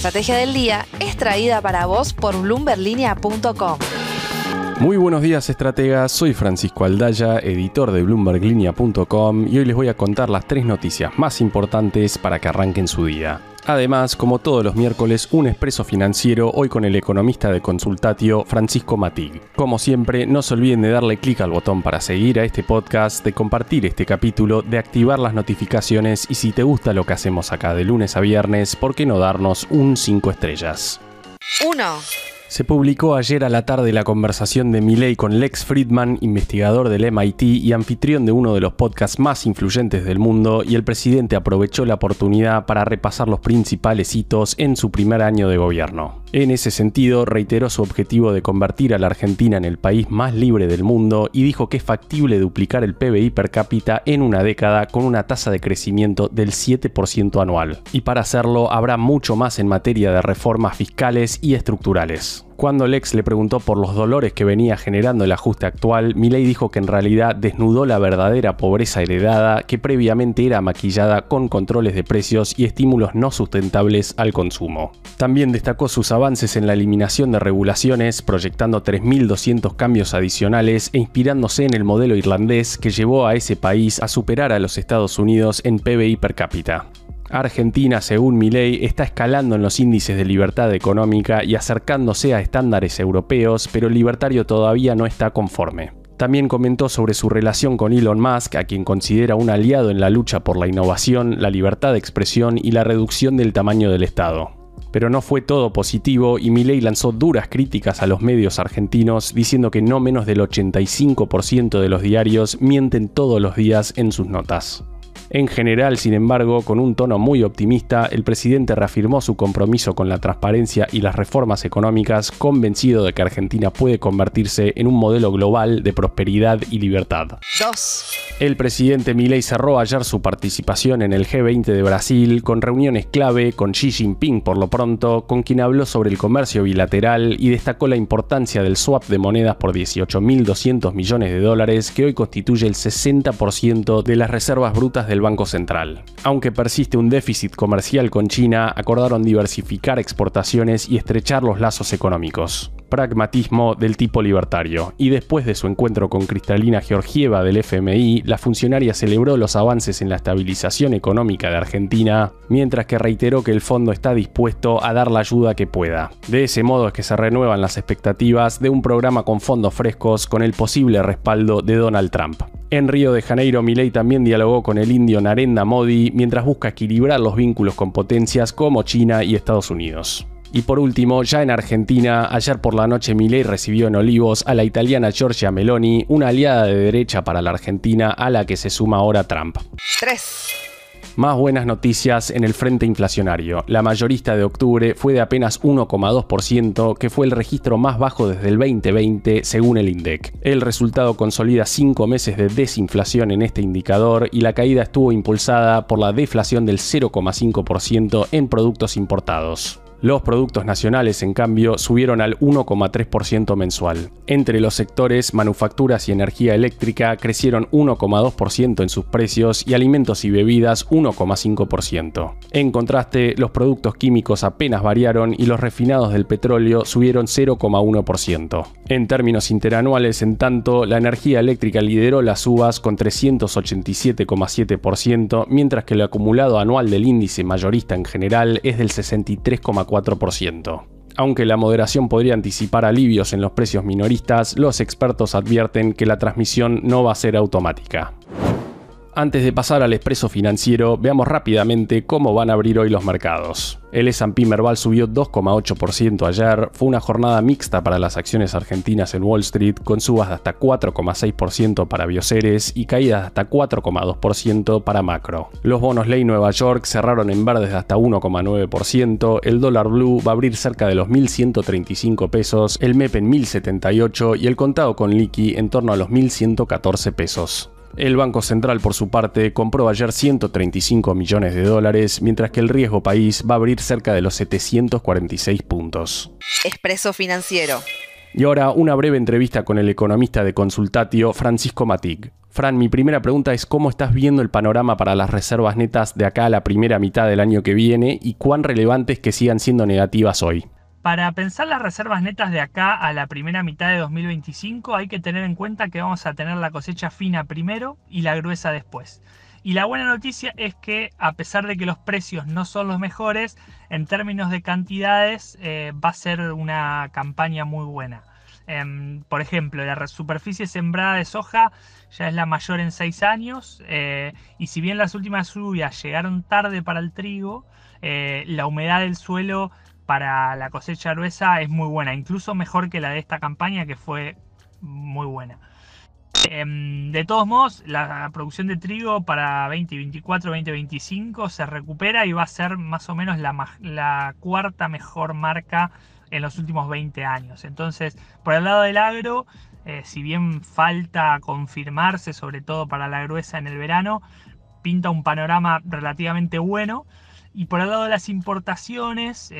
estrategia del día es traída para vos por bloomberlinia.com. Muy buenos días, estrategas. Soy Francisco Aldaya, editor de bloomberlinia.com, y hoy les voy a contar las 3 noticias más importantes para que arranquen su día. Además, como todos los miércoles, un expreso financiero, hoy con el economista de Consultatio, Francisco Matig. Como siempre, no se olviden de darle clic al botón para seguir a este podcast, de compartir este capítulo, de activar las notificaciones y si te gusta lo que hacemos acá de lunes a viernes, ¿por qué no darnos un 5 estrellas? 1. Se publicó ayer a la tarde la conversación de Milei con Lex Fridman, investigador del MIT y anfitrión de uno de los podcasts más influyentes del mundo, y el presidente aprovechó la oportunidad para repasar los principales hitos en su primer año de gobierno. En ese sentido, reiteró su objetivo de convertir a la Argentina en el país más libre del mundo y dijo que es factible duplicar el PBI per cápita en una década con una tasa de crecimiento del 7% anual. Y para hacerlo habrá mucho más en materia de reformas fiscales y estructurales. Cuando Lex le preguntó por los dolores que venía generando el ajuste actual, Milei dijo que en realidad desnudó la verdadera pobreza heredada que previamente era maquillada con controles de precios y estímulos no sustentables al consumo. También destacó sus avances en la eliminación de regulaciones, proyectando 3.200 cambios adicionales e inspirándose en el modelo irlandés que llevó a ese país a superar a los Estados Unidos en PBI per cápita. Argentina, según Milei, está escalando en los índices de libertad económica y acercándose a estándares europeos, pero el libertario todavía no está conforme. También comentó sobre su relación con Elon Musk, a quien considera un aliado en la lucha por la innovación, la libertad de expresión y la reducción del tamaño del Estado. Pero no fue todo positivo y Milei lanzó duras críticas a los medios argentinos, diciendo que no menos del 85% de los diarios mienten todos los días en sus notas. En general, sin embargo, con un tono muy optimista, el presidente reafirmó su compromiso con la transparencia y las reformas económicas, convencido de que Argentina puede convertirse en un modelo global de prosperidad y libertad. 2. El presidente Milei cerró ayer su participación en el G20 de Brasil con reuniones clave con Xi Jinping por lo pronto, con quien habló sobre el comercio bilateral y destacó la importancia del swap de monedas por $18.200 millones que hoy constituye el 60% de las reservas brutas del Banco Central. Aunque persiste un déficit comercial con China, acordaron diversificar exportaciones y estrechar los lazos económicos. Pragmatismo del tipo libertario. Y después de su encuentro con Kristalina Georgieva del FMI, la funcionaria celebró los avances en la estabilización económica de Argentina, mientras que reiteró que el fondo está dispuesto a dar la ayuda que pueda. De ese modo es que se renuevan las expectativas de un programa con fondos frescos con el posible respaldo de Donald Trump. En Río de Janeiro, Milei también dialogó con el indio Narendra Modi mientras busca equilibrar los vínculos con potencias como China y Estados Unidos. Y por último, ya en Argentina, ayer por la noche Milei recibió en Olivos a la italiana Giorgia Meloni, una aliada de derecha para la Argentina a la que se suma ahora Trump. 3. Más buenas noticias en el frente inflacionario. La mayorista de octubre fue de apenas 1,2%, que fue el registro más bajo desde el 2020, según el INDEC. El resultado consolida 5 meses de desinflación en este indicador y la caída estuvo impulsada por la deflación del 0,5% en productos importados. Los productos nacionales, en cambio, subieron al 1,3% mensual. Entre los sectores, manufacturas y energía eléctrica crecieron 1,2% en sus precios y alimentos y bebidas 1,5%. En contraste, los productos químicos apenas variaron y los refinados del petróleo subieron 0,1%. En términos interanuales, en tanto, la energía eléctrica lideró las subas con 387,7%, mientras que el acumulado anual del índice mayorista en general es del 63,4%. Aunque la moderación podría anticipar alivios en los precios minoristas, los expertos advierten que la transmisión no va a ser automática. Antes de pasar al expreso financiero, veamos rápidamente cómo van a abrir hoy los mercados. El S&P Merval subió 2,8% ayer, fue una jornada mixta para las acciones argentinas en Wall Street, con subas de hasta 4,6% para Bioceres y caídas de hasta 4,2% para Macro. Los bonos ley Nueva York cerraron en verdes de hasta 1,9%, el dólar blue va a abrir cerca de los 1.135 pesos, el MEP en 1.078 y el contado con liqui en torno a los 1.114 pesos. El Banco Central, por su parte, compró ayer $135 millones, mientras que el riesgo país va a abrir cerca de los 746 puntos. Expreso financiero. Y ahora una breve entrevista con el economista de Consultatio, Francisco Matig. Fran, mi primera pregunta es ¿cómo estás viendo el panorama para las reservas netas de acá a la primera mitad del año que viene y cuán relevantes que sigan siendo negativas hoy? Para pensar las reservas netas de acá a la primera mitad de 2025 hay que tener en cuenta que vamos a tener la cosecha fina primero y la gruesa después. Y la buena noticia es que a pesar de que los precios no son los mejores, en términos de cantidades va a ser una campaña muy buena. Por ejemplo, la superficie sembrada de soja ya es la mayor en 6 años y si bien las últimas lluvias llegaron tarde para el trigo, la humedad del suelo para la cosecha gruesa es muy buena, incluso mejor que la de esta campaña que fue muy buena. De todos modos, la producción de trigo para 2024-2025 se recupera y va a ser más o menos la cuarta mejor marca en los últimos 20 años. Entonces, por el lado del agro, si bien falta confirmarse, sobre todo para la gruesa en el verano, pinta un panorama relativamente bueno. Y por el lado de las importaciones,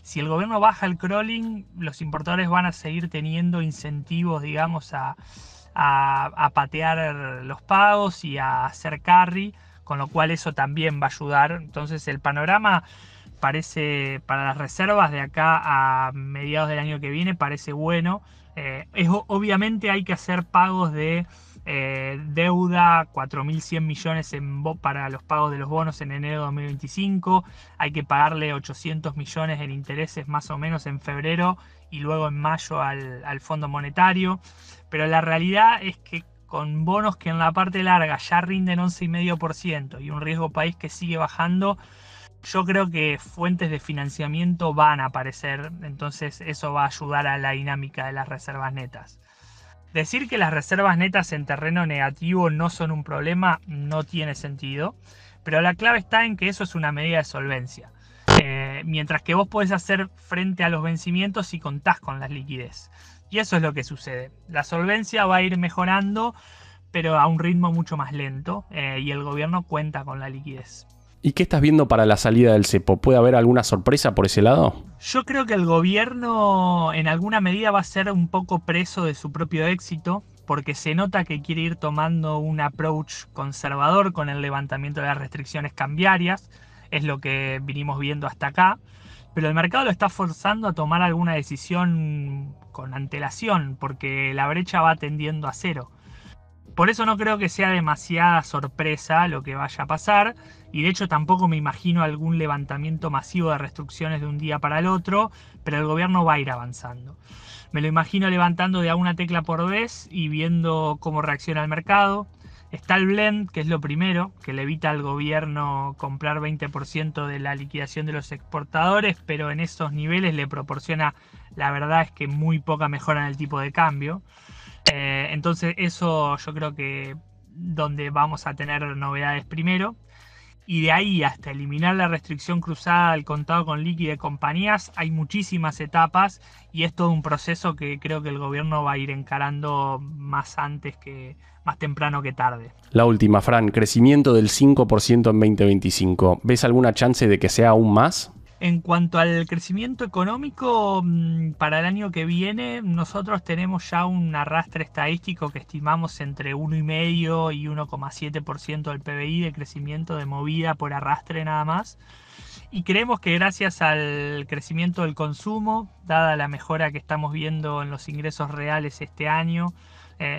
si el gobierno baja el crawling, los importadores van a seguir teniendo incentivos, digamos, a patear los pagos y a hacer carry, con lo cual eso también va a ayudar. Entonces el panorama parece, para las reservas de acá a mediados del año que viene, parece bueno. Obviamente hay que hacer pagos de deuda, 4.100 millones para los pagos de los bonos en enero de 2025. Hay que pagarle 800 millones en intereses más o menos en febrero y luego en mayo al Fondo Monetario. Pero la realidad es que con bonos que en la parte larga ya rinden 11,5% y un riesgo país que sigue bajando, yo creo que fuentes de financiamiento van a aparecer, entonces eso va a ayudar a la dinámica de las reservas netas. Decir que las reservas netas en terreno negativo no son un problema no tiene sentido, pero la clave está en que eso es una medida de solvencia. Mientras que vos podés hacer frente a los vencimientos si contás con la liquidez. Y eso es lo que sucede. La solvencia va a ir mejorando, pero a un ritmo mucho más lento, y el gobierno cuenta con la liquidez. ¿Y qué estás viendo para la salida del cepo? ¿Puede haber alguna sorpresa por ese lado? Yo creo que el gobierno en alguna medida va a ser un poco preso de su propio éxito, porque se nota que quiere ir tomando un approach conservador con el levantamiento de las restricciones cambiarias. Es lo que vinimos viendo hasta acá. Pero el mercado lo está forzando a tomar alguna decisión con antelación, porque la brecha va tendiendo a cero. Por eso no creo que sea demasiada sorpresa lo que vaya a pasar, y de hecho tampoco me imagino algún levantamiento masivo de restricciones de un día para el otro, pero el gobierno va a ir avanzando. Me lo imagino levantando de a una tecla por vez y viendo cómo reacciona el mercado. Está el blend, que es lo primero, que le evita al gobierno comprar 20% de la liquidación de los exportadores, pero en esos niveles le proporciona, la verdad es que muy poca mejora en el tipo de cambio. Entonces eso yo creo que donde vamos a tener novedades primero. Y de ahí hasta eliminar la restricción cruzada al contado con liqui de compañías hay muchísimas etapas y es todo un proceso que creo que el gobierno va a ir encarando más temprano que tarde. La última, Fran, crecimiento del 5% en 2025. ¿Ves alguna chance de que sea aún más? En cuanto al crecimiento económico, para el año que viene nosotros tenemos ya un arrastre estadístico que estimamos entre 1,5 y 1,7% del PBI de crecimiento de movida por arrastre nada más. Y creemos que gracias al crecimiento del consumo, dada la mejora que estamos viendo en los ingresos reales este año,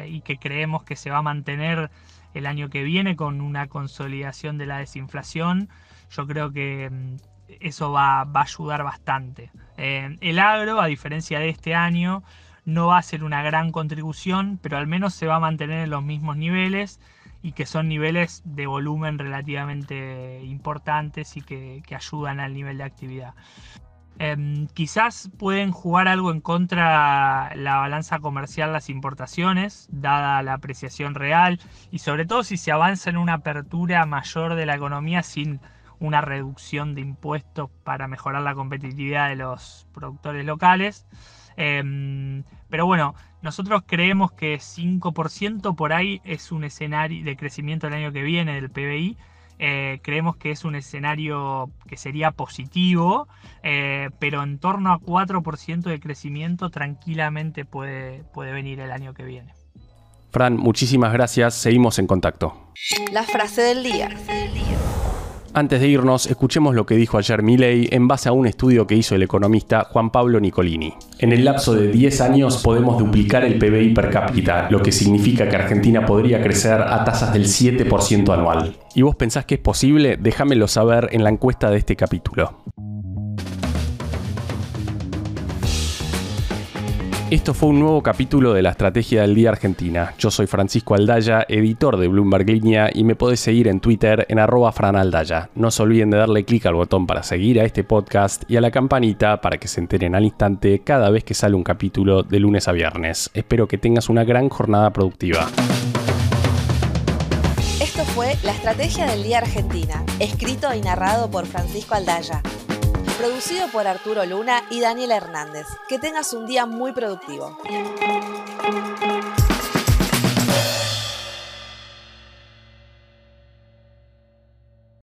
y que creemos que se va a mantener el año que viene con una consolidación de la desinflación, yo creo que eso va a ayudar bastante. El agro, a diferencia de este año, no va a ser una gran contribución, pero al menos se va a mantener en los mismos niveles y que son niveles de volumen relativamente importantes y que ayudan al nivel de actividad. Quizás pueden jugar algo en contra la balanza comercial las importaciones, dada la apreciación real y sobre todo si se avanza en una apertura mayor de la economía sin una reducción de impuestos para mejorar la competitividad de los productores locales. Pero bueno, nosotros creemos que 5% por ahí es un escenario de crecimiento el año que viene del PBI. Creemos que es un escenario que sería positivo, pero en torno a 4% de crecimiento tranquilamente puede venir el año que viene. Fran, muchísimas gracias, seguimos en contacto. La frase del día. Antes de irnos, escuchemos lo que dijo ayer Milei en base a un estudio que hizo el economista Juan Pablo Nicolini. En el lapso de 10 años podemos duplicar el PBI per cápita, lo que significa que Argentina podría crecer a tasas del 7% anual. ¿Y vos pensás que es posible? Déjamelo saber en la encuesta de este capítulo. Esto fue un nuevo capítulo de la Estrategia del Día Argentina. Yo soy Francisco Aldaya, editor de Bloomberg Línea, y me podés seguir en Twitter en @franaldaya. No se olviden de darle clic al botón para seguir a este podcast y a la campanita para que se enteren al instante cada vez que sale un capítulo de lunes a viernes. Espero que tengas una gran jornada productiva. Esto fue La Estrategia del Día Argentina, escrito y narrado por Francisco Aldaya. Producido por Arturo Luna y Daniela Hernández. Que tengas un día muy productivo.